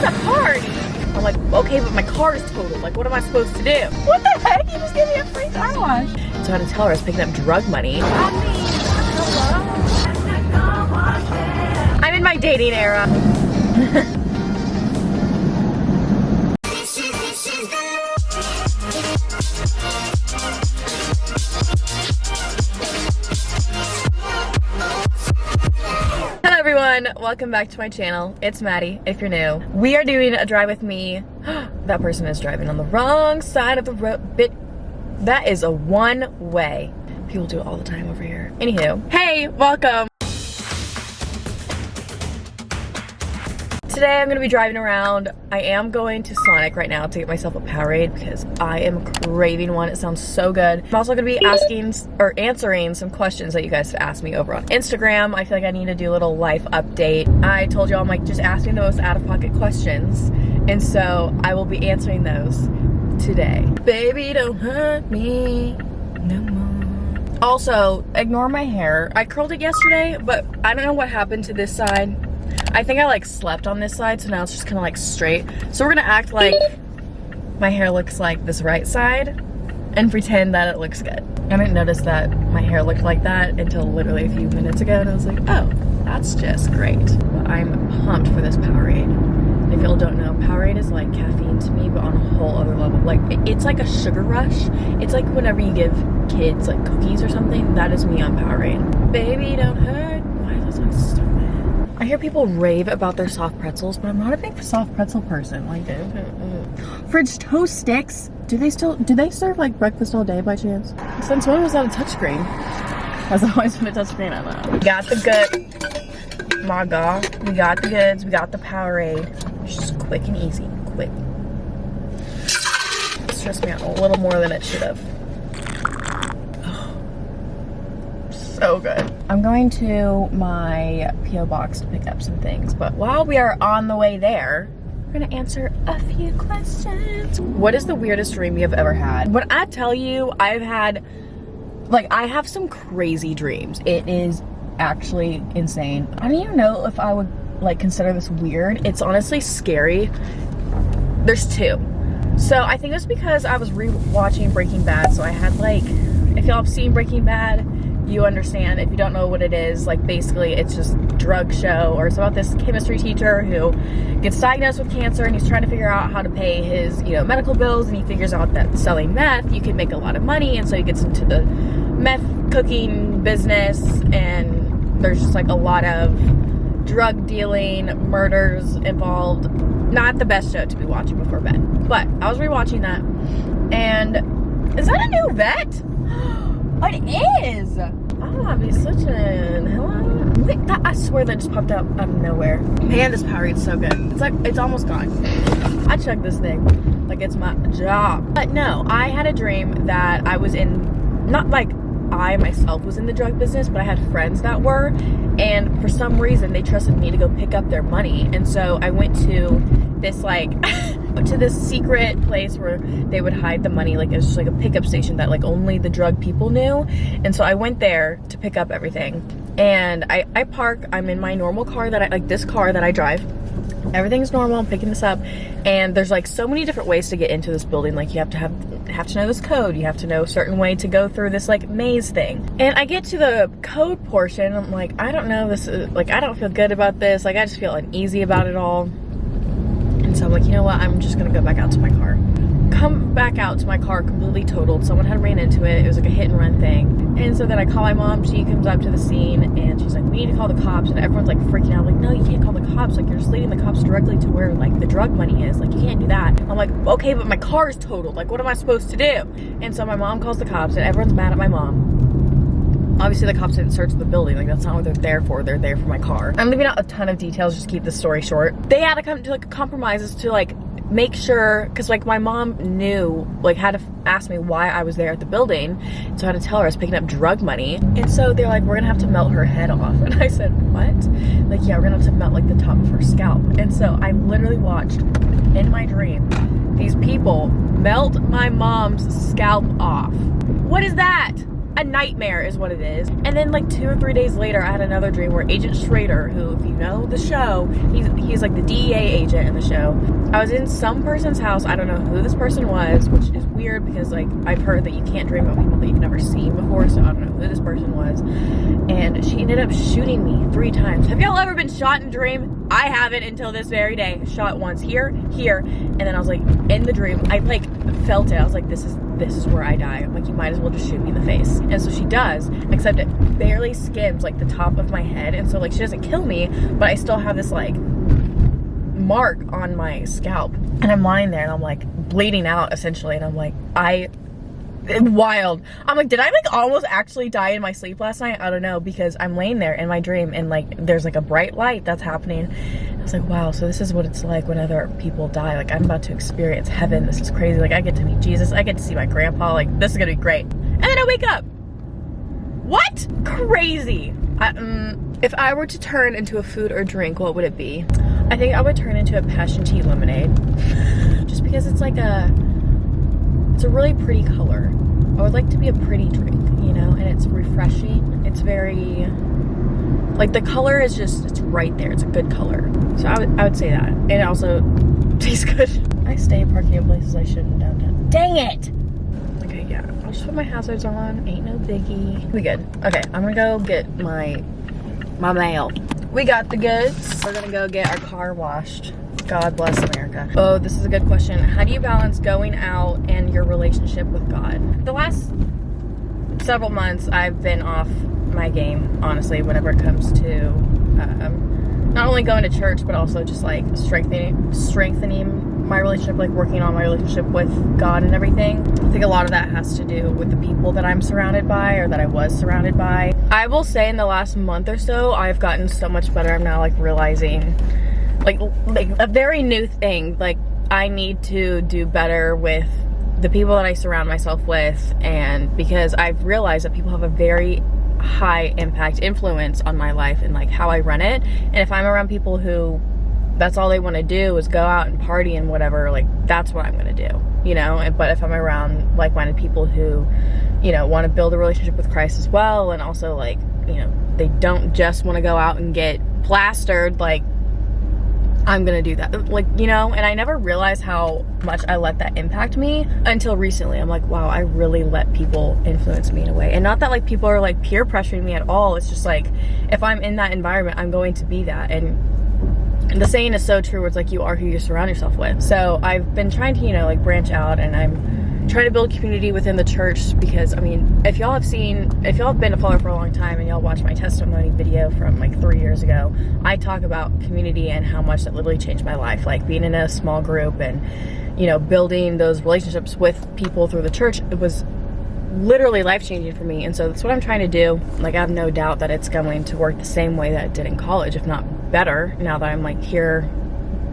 it's a party. I'm like, okay, but my car is totaled. Like, what am I supposed to do? What the heck? You just gave me a free car wash. So I had to tell her I was picking up drug money. I mean, hello? I'm in my dating era. Hello everyone, welcome back to my channel. It's Maddie, if you're new. We are doing a drive with me. That person is driving on the wrong side of the road. That is a one-way. People do it all the time over here. Anywho, hey, welcome. Today I'm gonna be driving around. I am going to Sonic right now to get myself a Powerade because I am craving one. It sounds so good. I'm also gonna be answering some questions that you guys have asked me over on Instagram. I feel like I need to do a little life update. I told you I'm like, just ask me the most out-of-pocket questions. And so I will be answering those today. Baby, don't hurt me no more. Also, ignore my hair. I curled it yesterday, but I don't know what happened to this side. I think I like slept on this side, so now it's just kind of like straight. So we're gonna act like my hair looks like this right side and pretend that it looks good. I didn't notice that my hair looked like that until literally a few minutes ago, and I was like, oh, that's just great. But I'm pumped for this Powerade. If y'all don't know, Powerade is like caffeine to me, but on a whole other level. Like, it's like a sugar rush. It's like whenever you give kids like cookies or something, that is me on Powerade. Baby, don't hurt. Why is this so stupid? I hear people rave about their soft pretzels, but I'm not a big soft pretzel person. Like, Fridge toast sticks. Do they serve like breakfast all day by chance? Since when was that a touchscreen? Has it always been a touchscreen? I don't know. We got the good. My God, we got the goods. We got the Powerade. It's just quick and easy. Quick. It stressed me out a little more than it should have. So good. I'm going to my P.O. box to pick up some things, but while we are on the way there, we're gonna answer a few questions. What is the weirdest dream you have ever had? When I tell you I have some crazy dreams. It is actually insane. I don't even know if I would like consider this weird. It's honestly scary. There's two. So I think it's because I was re-watching Breaking Bad, so I had like, if y'all have seen Breaking Bad, you understand. If you don't know what it is, like basically it's just a drug show, or it's about this chemistry teacher who gets diagnosed with cancer and he's trying to figure out how to pay his, medical bills, and he figures out that selling meth, you can make a lot of money, and so he gets into the meth cooking business, and there's just like a lot of drug dealing, murders involved. Not the best show to be watching before bed, but I was rewatching that, and is that a new vet? It is! Oh, I'd be such an hello. Wait, I swear that just popped out out of nowhere. Man, this Powerade's so good. It's like, it's almost gone. I chug this thing like it's my job. But no, I had a dream that I was in, not like I myself was in the drug business, but I had friends that were, and for some reason they trusted me to go pick up their money. And so I went to this like to this secret place where they would hide the money. Like it was just like a pickup station that like only the drug people knew. And so I went there to pick up everything, and I park. I'm in my normal car that I like, this car that I drive. Everything's normal. I'm picking this up, and there's like so many different ways to get into this building. Like you have to know this code. You have to know a certain way to go through this like maze thing. And I get to the code portion. I'm like, I don't know. This is like, I don't feel good about this. Like I just feel uneasy about it all. And so I'm like, you know what? I'm just gonna go back out to my car. Come back out to my car completely totaled. Someone had ran into it. It was like a hit and run thing. And so then I call my mom. She comes up to the scene and she's like, we need to call the cops. And everyone's like freaking out. Like, no, you can't call the cops. Like, you're just leading the cops directly to where like the drug money is. Like, you can't do that. I'm like, okay, but my car is totaled. Like, what am I supposed to do? And so my mom calls the cops, and everyone's mad at my mom. Obviously, the cops didn't search the building. Like, that's not what they're there for. They're there for my car. I'm leaving out a ton of details just to keep the story short. They had to come to like compromises to like make sure, because like my mom knew, like had to ask me why I was there at the building, so I had to tell her I was picking up drug money. And so they're like, we're gonna have to melt her head off. And I said, what? Like, yeah, we're gonna have to melt like the top of her scalp. And so I literally watched in my dream these people melt my mom's scalp off. What is that? a nightmare is what it is. And then like 2 or 3 days later, I had another dream where Agent Schrader, who, if you know the show, he's like the DEA agent in the show. I was in some person's house. I don't know who this person was, which is weird because like I've heard that you can't dream about people that you've never seen before, so I don't know who this person was. And she ended up shooting me 3 times. Have y'all ever been shot in a dream? I haven't until this very day. Shot once here, and then I was like, in the dream, I like felt it. I was like, this is where I die. I'm like, you might as well just shoot me in the face. And so she does, except it barely skims like the top of my head. And so like she doesn't kill me, but I still have this like mark on my scalp. And I'm lying there and I'm like bleeding out essentially. And I'm like, wild. I'm like, did I like almost actually die in my sleep last night? I don't know, because I'm laying there in my dream and like there's like a bright light that's happening. I was like, wow, so this is what it's like when other people die. Like I'm about to experience heaven. This is crazy. Like I get to meet Jesus. I get to see my grandpa. Like this is gonna be great. And then I wake up. What? Crazy. If I were to turn into a food or drink, what would it be? I think I would turn into a passion tea lemonade. Just because it's like it's a really pretty color. I would like to be a pretty drink, you know, and it's refreshing. It's very, like the color is just, it's right there. It's a good color. So I would say that. And it also tastes good. I stay parking in places I shouldn't downtown. Dang it! Okay, yeah, I'll just put my hazards on. Ain't no biggie. We good. Okay, I'm gonna go get my mail. We got the goods. We're gonna go get our car washed. God bless America. Oh, this is a good question. How do you balance going out and your relationship with God? The last several months, I've been off my game, honestly, whenever it comes to not only going to church, but also just like strengthening my relationship, like working on my relationship with God and everything. I think a lot of that has to do with the people that I'm surrounded by, or that I was surrounded by. I will say in the last month or so, I've gotten so much better. I'm now like realizing like a very new thing, like I need to do better with the people that I surround myself with, and because I've realized that people have a very high impact influence on my life and like how I run it. And if I'm around people who that's all they want to do is go out and party and whatever, like that's what I'm gonna do, you know. But if I'm around like-minded people who, you know, want to build a relationship with Christ as well, and also like, you know, they don't just want to go out and get plastered, like I'm gonna do that, like, you know. And I never realized how much I let that impact me until recently. I'm like, wow, I really let people influence me in a way. And not that like people are like peer pressuring me at all. It's just like, if I'm in that environment, I'm going to be that. And the saying is so true, where it's like, you are who you surround yourself with. So I've been trying to, you know, like branch out, and I'm trying to build community within the church, because I mean, if y'all have been a follower for a long time and y'all watched my testimony video from like 3 years ago, I talk about community and how much that literally changed my life, like being in a small group and, you know, building those relationships with people through the church. It was literally life-changing for me. And so that's what I'm trying to do. Like I have no doubt that it's going to work the same way that it did in college, if not better, now that I'm like here,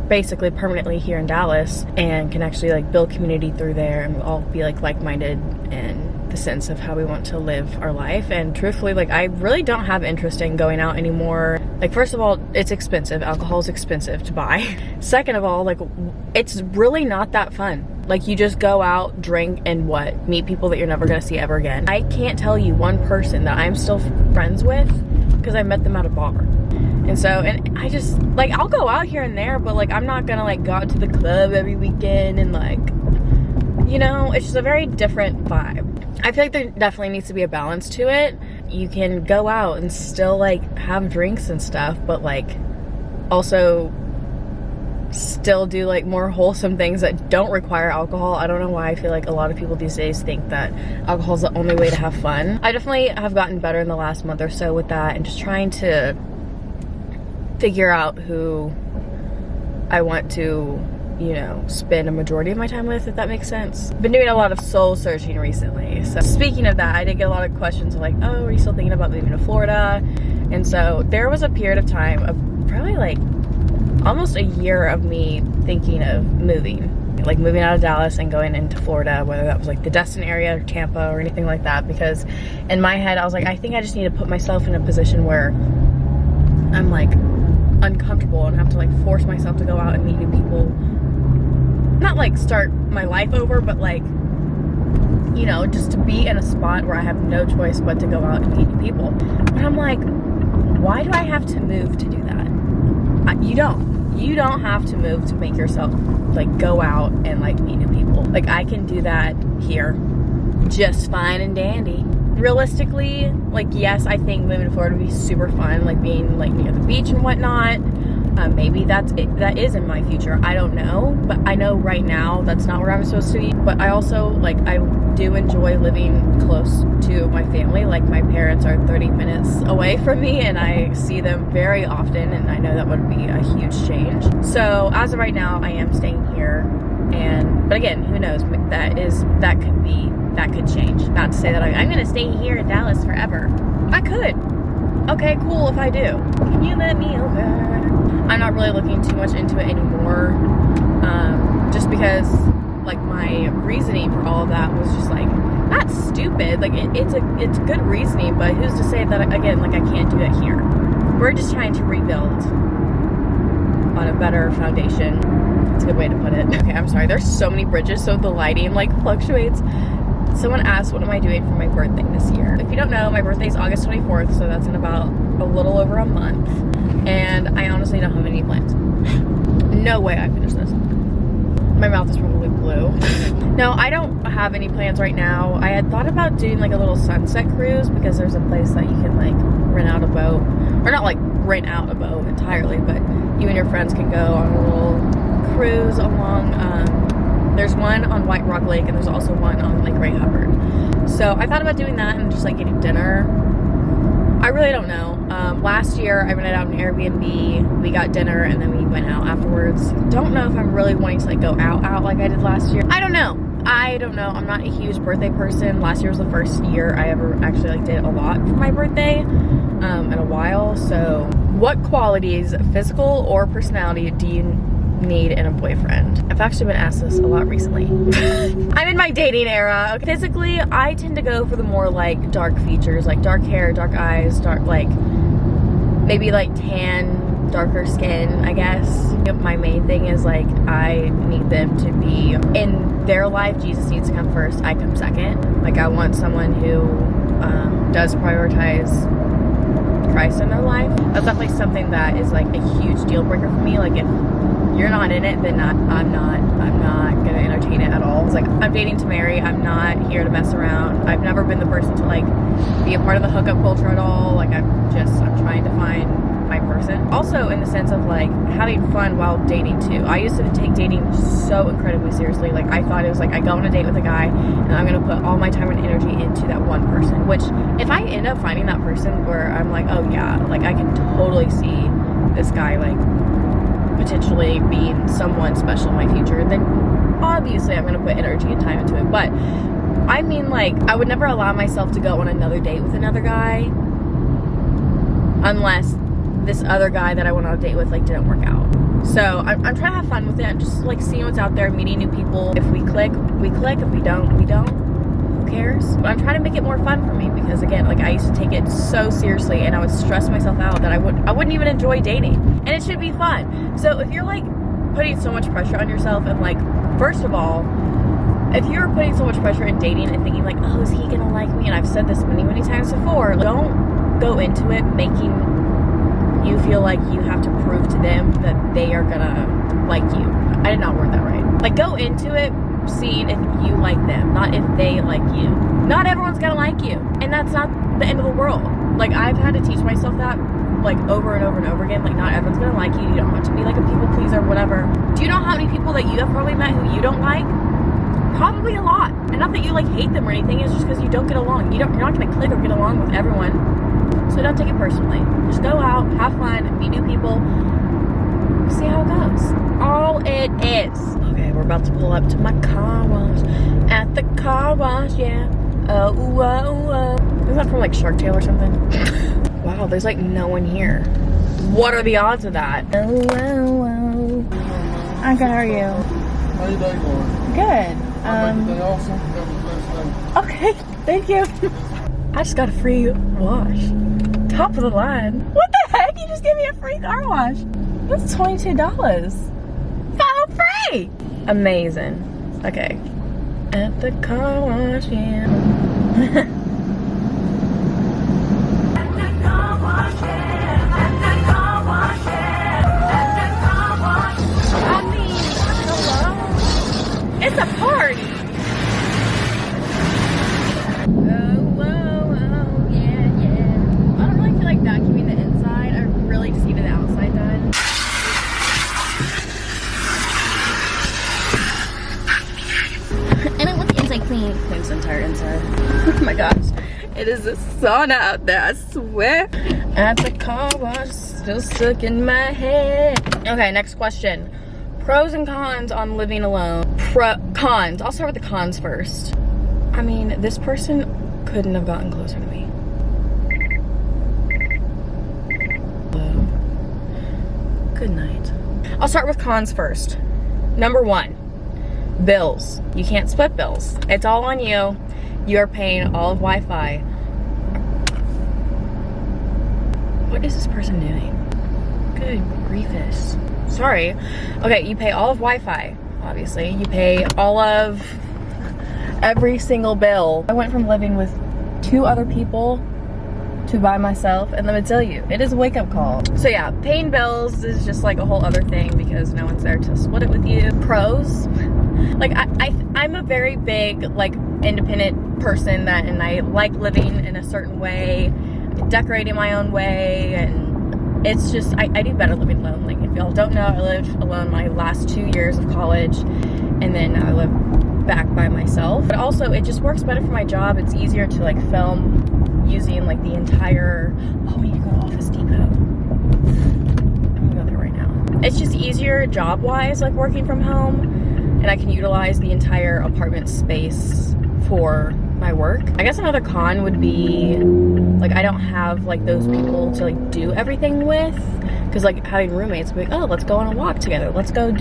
basically permanently here in Dallas, and can actually like build community through there, and we'll all be like-minded in the sense of how we want to live our life. And truthfully, like I really don't have interest in going out anymore. Like, first of all, it's expensive. Alcohol is expensive to buy. Second of all, like it's really not that fun. Like you just go out, drink, and meet people that you're never gonna see ever again. I can't tell you one person that I'm still friends with because I met them at a bar. And so, and I just, like, I'll go out here and there, but like, I'm not gonna like go out to the club every weekend and like, you know, it's just a very different vibe. I feel like there definitely needs to be a balance to it. You can go out and still like have drinks and stuff, but like also still do like more wholesome things that don't require alcohol. I don't know why I feel like a lot of people these days think that alcohol is the only way to have fun. I definitely have gotten better in the last month or so with that, and just trying to figure out who I want to, you know, spend a majority of my time with, if that makes sense. Been doing a lot of soul searching recently. So speaking of that, I did get a lot of questions like, oh, are you still thinking about moving to Florida? And so there was a period of time of probably like almost a year of me thinking of moving out of Dallas and going into Florida, whether that was like the Destin area or Tampa or anything like that, because in my head I was like, I think I just need to put myself in a position where I'm like uncomfortable and have to like force myself to go out and meet new people. Not like start my life over, but like you know, just to be in a spot where I have no choice but to go out and meet new people. But I'm like, why do I have to move to do that? You don't have to move to make yourself like go out and like meet new people. Like I can do that here just fine and dandy. Realistically, like yes, I think moving to Florida would be super fun, like being like near the beach and whatnot. Maybe that is in my future. I don't know, but I know right now that's not where I'm supposed to be. But I also like I do enjoy living close to my family. Like my parents are 30 minutes away from me, and I see them very often, and I know that would be a huge change. So as of right now, I am staying here, but again, who knows? That could change. Not to say that I'm gonna stay here in Dallas forever. I could. Okay, cool if I do. Can you let me over? I'm not really looking too much into it anymore. Just because like my reasoning for all of that was just like not stupid. Like it's good reasoning, but who's to say that again, like I can't do it here. We're just trying to rebuild on a better foundation. That's a good way to put it. Okay, I'm sorry. There's so many bridges, so the lighting like fluctuates. Someone asked, what am I doing for my birthday this year? If you don't know, my birthday is August 24th, so that's in about a little over a month. And I honestly don't have any plans. No way I finish this. My mouth is probably blue. No, I don't have any plans right now. I had thought about doing like a little sunset cruise because there's a place that you can like rent out a boat. Or not like rent out a boat entirely, but you and your friends can go on a little cruise along, there's one on White Rock Lake and there's also one on Lake Ray Hubbard. So I thought about doing that and just like getting dinner. I really don't know. Last year I rented out an Airbnb, we got dinner and then we went out afterwards. Don't know if I'm really wanting to like go out like I did last year. I don't know. I'm not a huge birthday person. Last year was the first year I ever actually like did a lot for my birthday in a while. So what qualities, physical or personality, do you need in a boyfriend? I've actually been asked this a lot recently. I'm in my dating era. Okay. Physically, I tend to go for the more like dark features, like dark hair, dark eyes, dark like maybe like tan, darker skin, I guess. My main thing is like I need them to be in their life. Jesus needs to come first, I come second. Like I want someone who does prioritize Christ in their life. That's definitely something that is like a huge deal breaker for me. Like if you're not in it, then I'm not gonna entertain it at all. It's like I'm dating to marry. I'm not here to mess around. I've never been the person to like be a part of the hookup culture at all. Like I'm trying to find my person. Also in the sense of like having fun while dating too. I used to take dating so incredibly seriously. Like I thought it was like I go on a date with a guy and I'm gonna put all my time and energy into that one person. Which if I end up finding that person where I'm like, oh yeah, like I can totally see this guy like potentially being someone special in my future, then obviously I'm gonna put energy and time into it. But I mean, like I would never allow myself to go on another date with another guy unless this other guy that I went on a date with like didn't work out. So I'm trying to have fun with it. I'm just like seeing what's out there, meeting new people. If we click, we click. If we don't, we don't. Who cares? But I'm trying to make it more fun for me because again, like I used to take it so seriously and I would stress myself out that I wouldn't even enjoy dating. And it should be fun. So if you're like putting so much pressure on yourself and like, first of all, if you're putting so much pressure in dating and thinking like, oh, is he gonna like me? And I've said this many, many times before, like, don't go into it making you feel like you have to prove to them that they are gonna like you. I did not word that right. Like go into it seeing if you like them, not if they like you. Not everyone's gonna like you, and that's not the end of the world. Like I've had to teach myself that like over and over and over again. Like not everyone's gonna like you. You don't have to be like a people pleaser or whatever. Do you know how many people that you have probably met who you don't like? Probably a lot. And not that you like hate them or anything, it's just because you don't get along. You're not gonna click or get along with everyone. So don't take it personally. Just go out, have fun, meet new people, see how it goes. All it is. Okay, we're about to pull up to my car wash. At the car wash, yeah. Oh, whoa, whoa. Is that from like Shark Tale or something? Wow, there's like no one here. What are the odds of that? Oh, whoa, whoa. I'm good, how are you? How you doing, going? Good. Everything awesome? Have a blessed day. Okay, thank you. I just got a free wash. Top of the line. What the heck? You just gave me a free car wash. That's $22. For free. Amazing. Okay. At the car wash, yeah. I mean, hello? It's a party. Oh, whoa, oh, yeah, yeah. I don't really feel like vacuuming the inside. I really just need the outside done. And I want the inside clean. Cleans the entire inside. Oh my gosh. It is a sauna out there, I swear. At the car wash, still stuck in my head. Okay, next question. Pros and cons on living alone. Cons. I'll start with the cons first. I mean, this person couldn't have gotten closer to me. Hello. Good night. I'll start with cons first. Number 1, bills. You can't split bills. It's all on you. You are paying all of Wi-Fi. What is this person doing? Good griefus. Sorry. Okay, you pay all of Wi-Fi, obviously. You pay all of every single bill. I went from living with 2 other people to by myself, and let me tell you, it is a wake-up call. So yeah, paying bills is just like a whole other thing because no one's there to split it with you. Pros, like I'm a very big like independent person and I like living in a certain way, decorating my own way, and it's just I do better living alone. Like if y'all don't know, I lived alone my last 2 years of college, and then I live back by myself. But also it just works better for my job. It's easier to like film using like the entire, oh, we need to go to Office Depot. I'm gonna go there right now. It's just easier job wise, like working from home, and I can utilize the entire apartment space for my work. I guess another con would be like I don't have like those people to like do everything with, because like having roommates would be like, oh, let's go on a walk together, let's go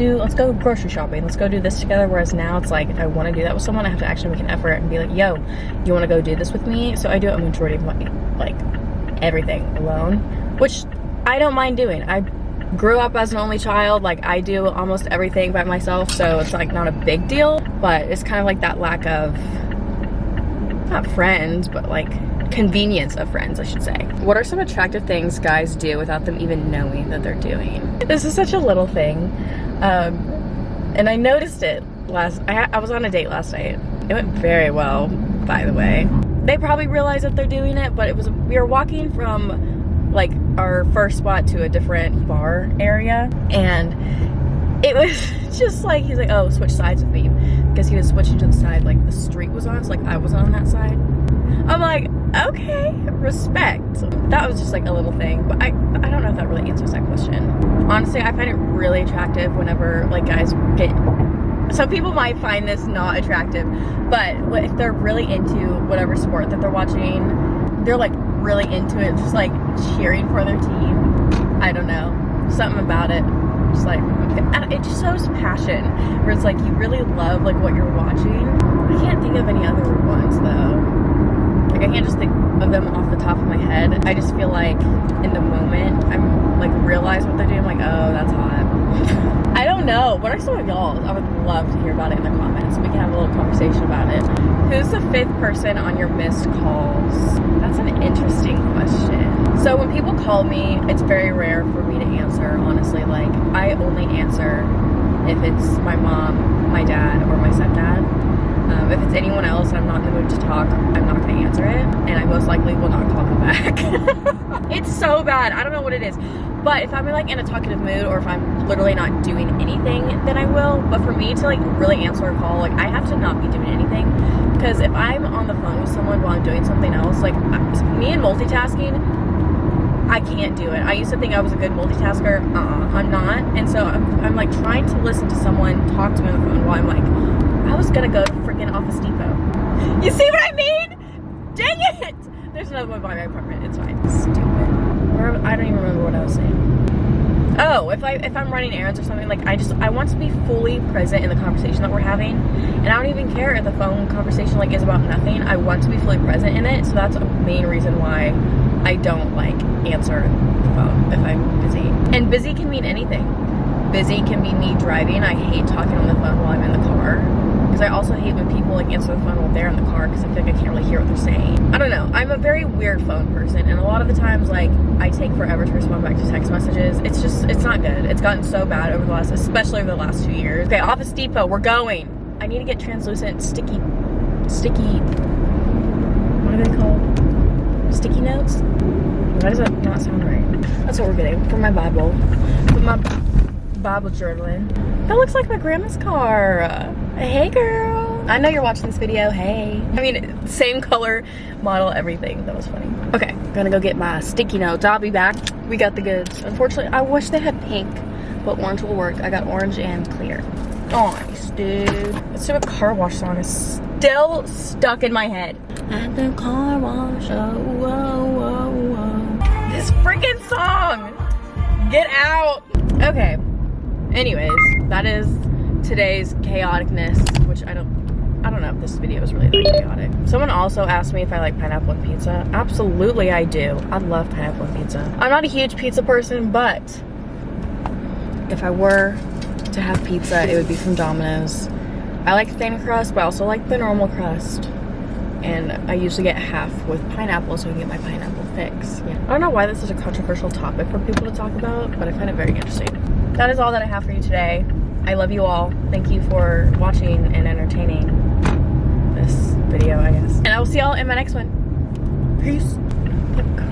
grocery shopping, let's go do this together. Whereas now it's like if I want to do that with someone, I have to actually make an effort and be like, yo, you want to go do this with me? So I do it a majority of my like everything alone, which I don't mind doing. I grew up as an only child, like I do almost everything by myself, so it's like not a big deal. But it's kind of like that lack of, not friends, but like convenience of friends, I should say. What are some attractive things guys do without them even knowing that they're doing? This is such a little thing, and I noticed it I was on a date last night. It went very well, by the way. They probably realize that they're doing it, but we were walking from like our first spot to a different bar area, and it was just like, he's like, oh, switch sides with me, because he was switching to the side like the street was on, so like I was on that side. I'm like, okay, respect. That was just like a little thing, but I don't know if that really answers that question. Honestly, I find it really attractive whenever like guys get, some people might find this not attractive, but if they're really into whatever sport that they're watching, they're like really into it, just like cheering for their team. I don't know, something about it. Just like, it just shows passion, where it's like you really love like what you're watching. I can't think of any other ones though. Like I can't just think of them off the top of my head. I just feel like in the moment I'm like realize what they're doing. I'm like, oh, that's hot. I don't know. What are some of y'all? I would love to hear about it in the comments. We can have a little conversation about it. Who's the 5th person on your missed calls? That's an interesting question. So when people call me, it's very rare for me to answer, honestly. Like I only answer if it's my mom, my dad, or my stepdad. If it's anyone else and I'm not in the mood to talk, I'm not going to answer it, and I most likely will not call them back. It's so bad. I don't know what it is. But if I'm like in a talkative mood, or if I'm literally not doing anything, then I will. But for me to like really answer a call, like I have to not be doing anything, because if I'm on the phone with someone while I'm doing something else, like me and multitasking, I can't do it. I used to think I was a good multitasker. I'm not. And so I'm like trying to listen to someone talk to me on the phone while I'm like, I was gonna go to freaking Office Depot. You see what I mean? Dang it! There's another one by my apartment. It's fine. Stupid. I don't even remember what I was saying. Oh, if I'm running errands or something, like I want to be fully present in the conversation that we're having, and I don't even care if the phone conversation like is about nothing. I want to be fully present in it, so that's a main reason why I don't like answer the phone if I'm busy. And busy can mean anything. Busy can be me driving. I hate talking on the phone while I'm in the car, because I also hate when people like answer the phone while they're in the car because I feel like I can't really hear what they're saying. I don't know. I'm a very weird phone person, and a lot of the times like I take forever to respond back to text messages. It's not good. It's gotten so bad over the last, especially over the last 2 years. Okay, Office Depot, we're going. I need to get translucent sticky, what are they called? Sticky notes? Why does that not sound right? That's what we're getting for my Bible. For my Bible journaling. That looks like my grandma's car. Hey girl. I know you're watching this video, hey. I mean, same color, model, everything. That was funny. Okay, gonna go get my sticky notes. I'll be back. We got the goods. Unfortunately, I wish they had pink, but orange will work. I got orange and clear. Nice, dude. That stupid car wash song is still stuck in my head. At the car wash, oh, oh, oh, oh. This freaking song! Get out! Okay. Anyways, that is today's chaoticness, which I don't know if this video is really that chaotic. Someone also asked me if I like pineapple on pizza. Absolutely I do. I love pineapple on pizza. I'm not a huge pizza person, but if I were to have pizza, it would be from Domino's. I like thin crust, but I also like the normal crust. And I usually get half with pineapple so I can get my pineapple fix. Yeah. I don't know why this is a controversial topic for people to talk about, but I find it very interesting. That is all that I have for you today. I love you all. Thank you for watching and entertaining this video, I guess. And I will see y'all in my next one. Peace. Yep.